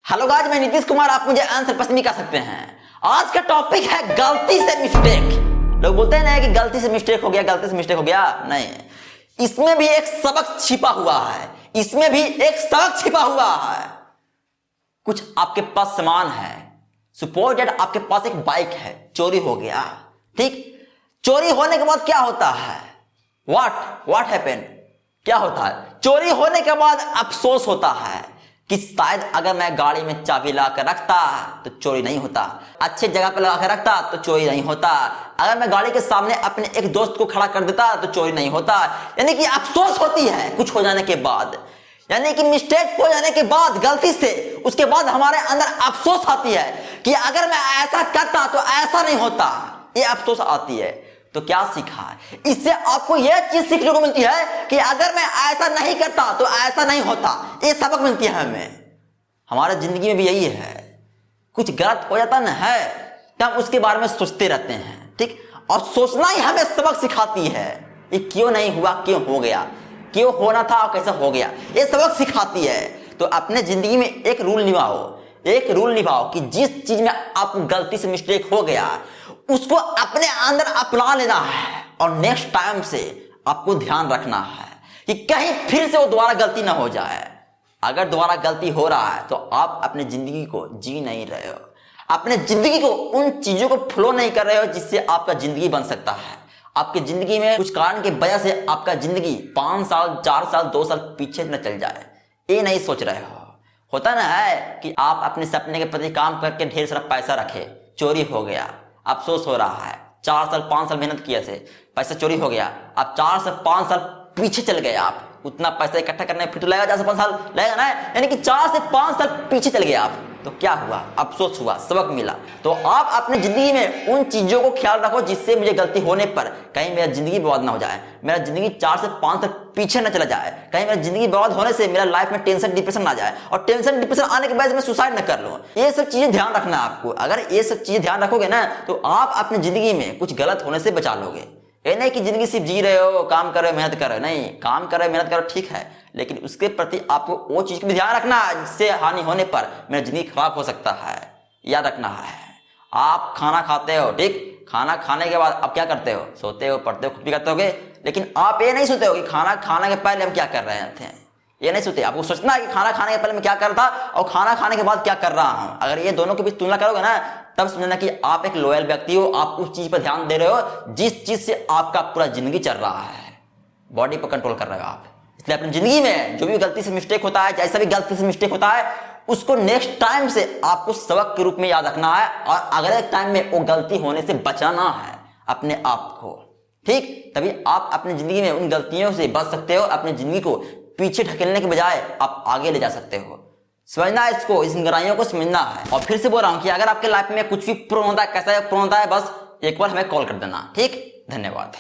Hello guys, मैं नीतीश कुमार। आप मुझे आंसर पसंद भी कर सकते हैं। आज का टॉपिक है गलती से मिस्टेक। लोग बोलते हैं ना कि गलती से मिस्टेक हो गया, गलती से मिस्टेक हो गया। नहीं, इसमें भी एक सबक छिपा हुआ है, इसमें भी एक सबक छिपा हुआ है। कुछ आपके पास सामान है, सपोज दैट आपके पास एक बाइक है, चोरी हो गया। ठीक, चोरी होने के बाद क्या होता है? What happened? क्या होता है? चोरी होने के बाद अफसोस होता है कि शायद अगर मैं गाड़ी में चाबी ला कर रखता तो चोरी नहीं होता, अच्छे जगह पर लगा कर रखता तो चोरी नहीं होता, अगर मैं गाड़ी के सामने अपने एक दोस्त को खड़ा कर देता तो चोरी नहीं होता। यानी कि अफसोस होती है कुछ हो जाने के बाद, यानी कि मिस्टेक हो जाने के बाद, गलती से, उसके बाद हमारे अंदर अफसोस आती है कि अगर मैं ऐसा करता तो ऐसा नहीं होता। ये अफसोस आती है। तो क्या सीखा है इससे? आपको यह चीज सीखने को मिलती है कि अगर मैं ऐसा नहीं करता तो ऐसा नहीं होता। ये सबक मिलती है हमें। हमारे जिंदगी में भी यही है, कुछ गलत हो जाता ना है तो हम उसके बारे में सोचते रहते हैं। ठीक, और सोचना ही हमें सबक सिखाती है। ये क्यों नहीं हुआ, क्यों हो गया, क्यों होना था और कैसा हो गया, ये सबक सिखाती है। तो अपने जिंदगी में एक रूल निभाओ कि जिस चीज में आपको गलती से मिस्टेक हो गया उसको अपने अंदर अपना लेना है, और नेक्स्ट टाइम से आपको ध्यान रखना है कि कहीं फिर से वो दोबारा गलती ना हो जाए। अगर दोबारा गलती हो रहा है तो आप अपने जिंदगी को जी नहीं रहे हो, अपने जिंदगी को उन चीजों को फ्लो नहीं कर रहे हो जिससे आपका जिंदगी बन सकता है। आपकी जिंदगी में कुछ कारण की वजह से आपका जिंदगी 5 साल, 4 साल, 2 साल पीछे न चल जाए, ये नहीं सोच रहे हो। होता ना है कि आप अपने सपने के प्रति काम करके ढेर सारा पैसा रखे, चोरी हो गया, अफसोस हो रहा है। 4 साल 5 साल मेहनत किए थे, पैसा चोरी हो गया, आप 4 से 5 साल पीछे चल गए। आप उतना पैसा इकट्ठा करने फिर तो लगेगा 4 से 5 साल लगेगा ना, यानी कि 4 से 5 साल पीछे चल गए आप। तो क्या हुआ? अफसोस हुआ, सबक मिला। तो आप अपने जिंदगी में उन चीजों को ख्याल रखो जिससे मुझे गलती होने पर कहीं मेरा जिंदगी बर्बाद ना हो जाए, मेरा जिंदगी 4 से 5 साल पीछे न चला जाए, कहीं मेरा जिंदगी बर्बाद होने से मेरा लाइफ में टेंशन डिप्रेशन ना जाए, और टेंशन डिप्रेशन आने के बाद मैं सुसाइड न कर लूं। ये सब चीजें ध्यान रखना है आपको। अगर ये सब चीजें ध्यान रखोगे ना तो आप अपनी जिंदगी में कुछ गलत होने से बचा लोगे। ये नहीं कि जिंदगी सिर्फ जी रहे हो, काम कर रहे हो, मेहनत कर रहे हो। नहीं, काम कर रहे हो, मेहनत कर रहे हो, ठीक है, लेकिन उसके प्रति आपको वो चीज का भी ध्यान रखना है जिससे हानि होने पर मेरा जिंदगी खराब हो सकता है। याद रखना है। आप खाना खाते हो, ठीक, खाना खाने के बाद आप क्या करते हो? सोते हो, पढ़ते हो, कुछ भी करते होगे, लेकिन आप ये नहीं सोते हो कि खाना खाने के पहले हम क्या कर रहे थे। ये नहीं सोते। आपको सोचना है कि खाना खाने के पहले मैं क्या कर रहा था और खाना खाने के बाद क्या कर रहा हूं। अगर ये दोनों के बीच तुलना करोगे ना तब समझना कि आप एक लॉयल व्यक्ति हो, आप उस चीज पर ध्यान दे रहे हो जिस चीज से आपका पूरा जिंदगी चल रहा है, बॉडी पर कंट्रोल कर रहे हो आप। इसलिए अपनी जिंदगी में जो भी गलती से मिस्टेक होता है, जैसा भी गलती से मिस्टेक होता है, उसको नेक्स्ट टाइम से आपको सबक के रूप में याद रखना है, और अगले टाइम में वो गलती होने से बचाना है अपने आप को। ठीक, तभी आप अपनी जिंदगी में उन गलतियों से बच सकते हो। अपनी जिंदगी को पीछे ढकेलने के बजाय आप आगे ले जा सकते हो। समझना है इसको, इस गहराइयों को समझना है। और फिर से बोल रहा हूं कि अगर आपके लाइफ में कुछ भी प्रॉब्लम होता है, कैसा प्रॉब्लम होता है, बस एक बार हमें कॉल कर देना। ठीक, धन्यवाद।